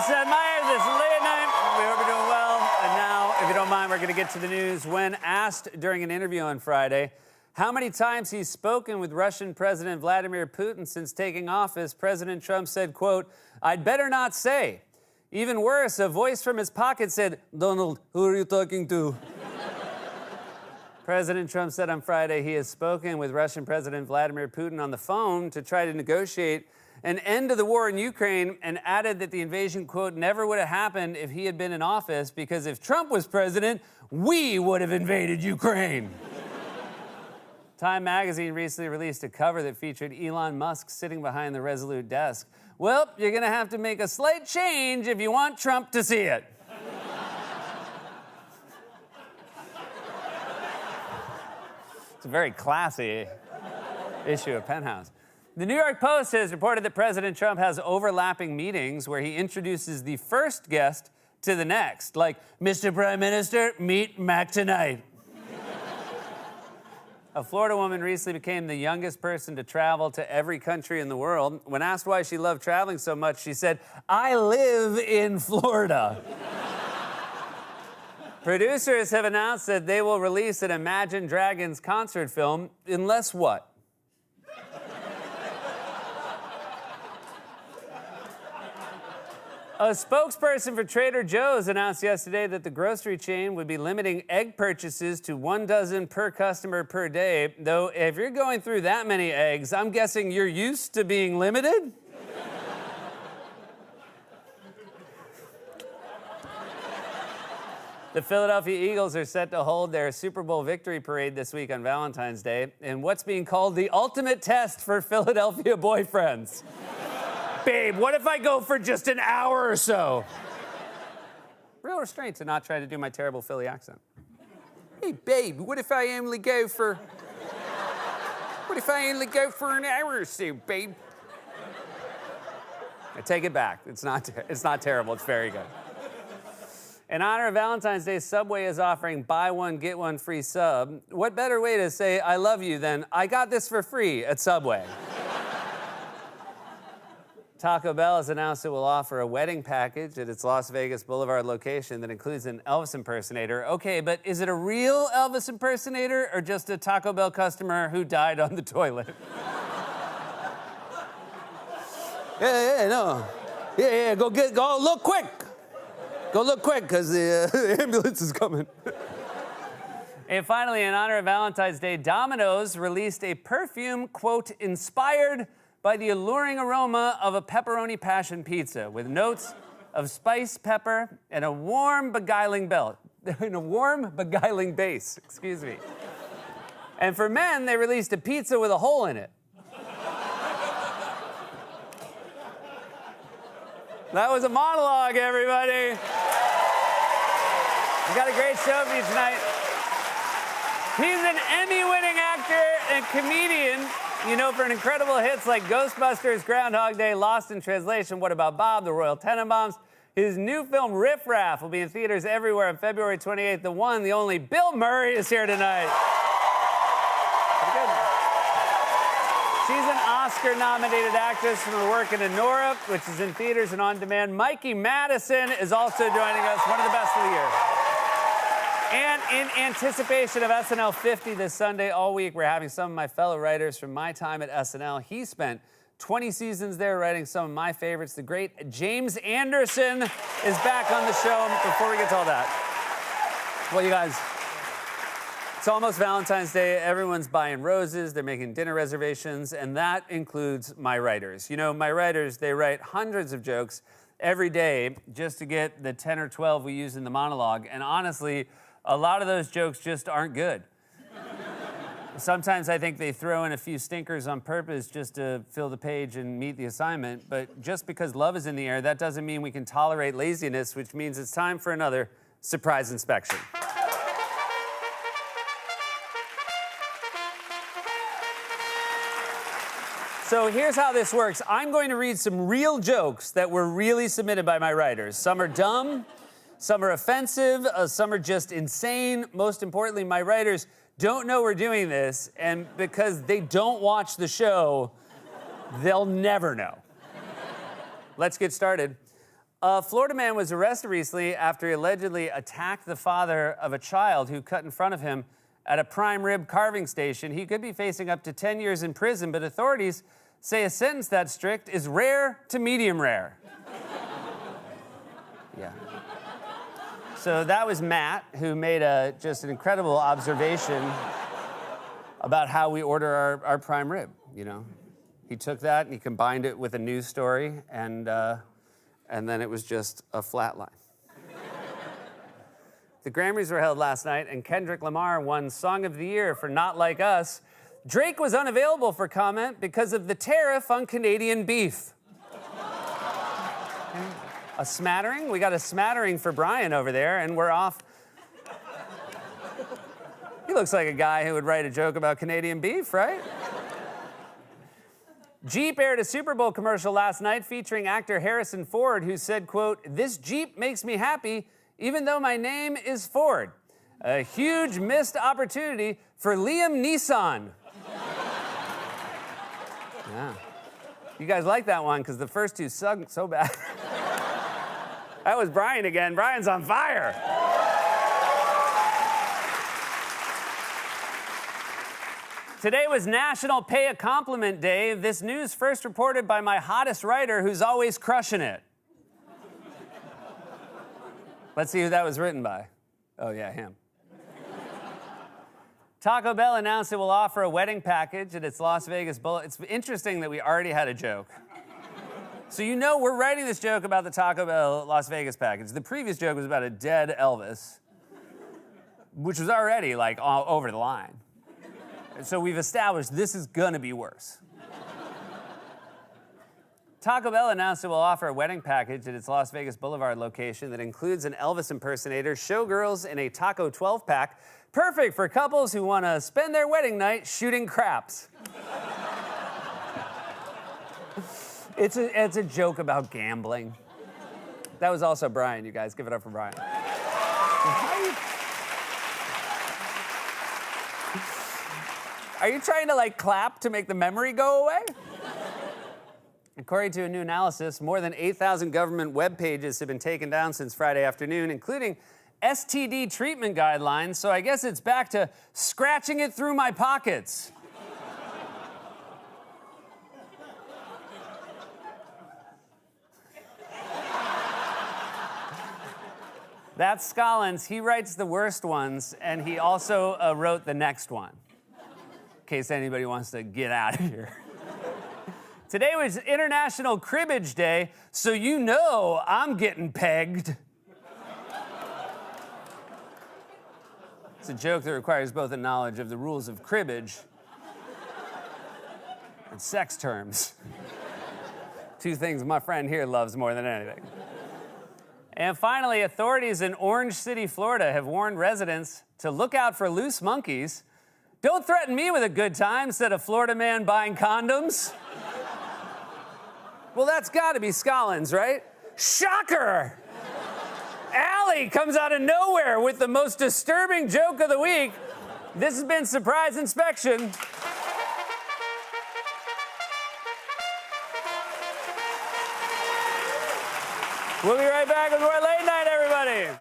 I'm Seth Meyers. This is Late Night. We hope you're doing well. And now, if you don't mind, we're going to get to the news. When asked during an interview on Friday how many times he's spoken with Russian President Vladimir Putin since taking office, President Trump said, quote, "I'd better not say." Even worse, a voice from his pocket said, "Donald, who are you talking to?" President Trump said on Friday he has spoken with Russian President Vladimir Putin on the phone to try to negotiate an end to the war in Ukraine, and added that the invasion, quote, never would have happened if he had been in office, because if Trump was president, we would have invaded Ukraine. Time magazine recently released a cover that featured Elon Musk sitting behind the Resolute desk. Well, you're going to have to make a slight change if you want Trump to see it. It's a very classy issue of Penthouse. The New York Post has reported that President Trump has overlapping meetings where he introduces the first guest to the next, like, "Mr. Prime Minister, meet Mac tonight." A Florida woman recently became the youngest person to travel to every country in the world. When asked why she loved traveling so much, she said, "I live in Florida." Producers have announced that they will release an Imagine Dragons concert film, unless what? A spokesperson for Trader Joe's announced yesterday that the grocery chain would be limiting egg purchases to 1 dozen per customer per day. Though, if you're going through that many eggs, I'm guessing you're used to being limited? The Philadelphia Eagles are set to hold their Super Bowl victory parade this week on Valentine's Day in what's being called the ultimate test for Philadelphia boyfriends. Babe, what if I go for just an hour or so? Real restraint to not try to do my terrible Philly accent. Hey, babe, what if I only go for an hour or so, babe? I take it back. It's not terrible. It's very good. In honor of Valentine's Day, Subway is offering buy one, get one free sub. What better way to say I love you than I got this for free at Subway? Taco Bell has announced it will offer a wedding package at its Las Vegas Boulevard location that includes an Elvis impersonator. Okay, but is it a real Elvis impersonator or just a Taco Bell customer who died on the toilet? Go look quick. Go look quick, because the ambulance is coming. And finally, in honor of Valentine's Day, Domino's released a perfume, quote, inspired by the alluring aroma of a pepperoni passion pizza with notes of spiced pepper and a warm, beguiling base, excuse me. And for men, they released a pizza with a hole in it. That was a monologue, everybody. We got a great show for you tonight. He's an Emmy-winning actor and comedian, you know, for incredible hits like Ghostbusters, Groundhog Day, Lost in Translation, What About Bob, The Royal Tenenbaums. His new film, Riff Raff, will be in theaters everywhere on February 28th. The one, the only, Bill Murray is here tonight. She's an Oscar-nominated actress from her work in Anora, which is in theaters and on demand. Mikey Madison is also joining us, one of the best of the year. And in anticipation of SNL 50 this Sunday, all week, we're having some of my fellow writers from my time at SNL. He spent 20 seasons there writing some of my favorites. The great James Anderson is back on the show. Before we get to all that, well, you guys, it's almost Valentine's Day. Everyone's buying roses. They're making dinner reservations, and that includes my writers. You know, my writers, they write hundreds of jokes every day just to get the 10 or 12 we use in the monologue, and honestly, a lot of those jokes just aren't good. Sometimes I think they throw in a few stinkers on purpose just to fill the page and meet the assignment, but just because love is in the air, that doesn't mean we can tolerate laziness, which means it's time for another surprise inspection. So here's how this works. I'm going to read some real jokes that were really submitted by my writers. Some are dumb, some are offensive, some are just insane. Most importantly, my writers don't know we're doing this, and because they don't watch the show, they'll never know. Let's get started. A Florida man was arrested recently after he allegedly attacked the father of a child who cut in front of him at a prime rib carving station. He could be facing up to 10 years in prison, but authorities say a sentence that strict is rare to medium rare. Yeah. So that was Matt, who made just an incredible observation about how we order our prime rib, you know. He took that and he combined it with a news story, and then it was just a flat line. The Grammys were held last night, and Kendrick Lamar won Song of the Year for Not Like Us. Drake was unavailable for comment because of the tariff on Canadian beef. A smattering? We got a smattering for Brian over there, and we're off. He looks like a guy who would write a joke about Canadian beef, right? Jeep aired a Super Bowl commercial last night featuring actor Harrison Ford, who said, quote, "This Jeep makes me happy, even though my name is Ford." A huge missed opportunity for Liam Neeson. Yeah. You guys like that one, because the first two sung so bad. That was Brian again. Brian's on fire. Today was National Pay a Compliment Day. This news first reported by my hottest writer, who's always crushing it. Let's see who that was written by. Oh, yeah, him. Taco Bell announced it will offer a wedding package at its Las Vegas Boulevard. It's interesting that we already had a joke. So you know we're writing this joke about the Taco Bell Las Vegas package. The previous joke was about a dead Elvis, which was already, like, all over the line. And so we've established this is gonna be worse. Taco Bell announced it will offer a wedding package at its Las Vegas Boulevard location that includes an Elvis impersonator, showgirls, and a taco 12-pack, perfect for couples who want to spend their wedding night shooting craps. It's a joke about gambling. That was also Brian, you guys. Give it up for Brian. Are you trying to, like, clap to make the memory go away? According to a new analysis, more than 8,000 government web pages have been taken down since Friday afternoon, including STD treatment guidelines, so I guess it's back to scratching it through my pockets. That's Scollins. He writes the worst ones, and he also wrote the next one, in case anybody wants to get out of here. Today was International Cribbage Day, so you know I'm getting pegged. It's a joke that requires both a knowledge of the rules of cribbage and sex terms. Two things my friend here loves more than anything. And finally, authorities in Orange City, Florida have warned residents to look out for loose monkeys. Don't threaten me with a good time, said a Florida man buying condoms. Well, that's got to be Scollins, right? Shocker! Allie comes out of nowhere with the most disturbing joke of the week. This has been Surprise Inspection. We'll be right back with more Late Night, everybody.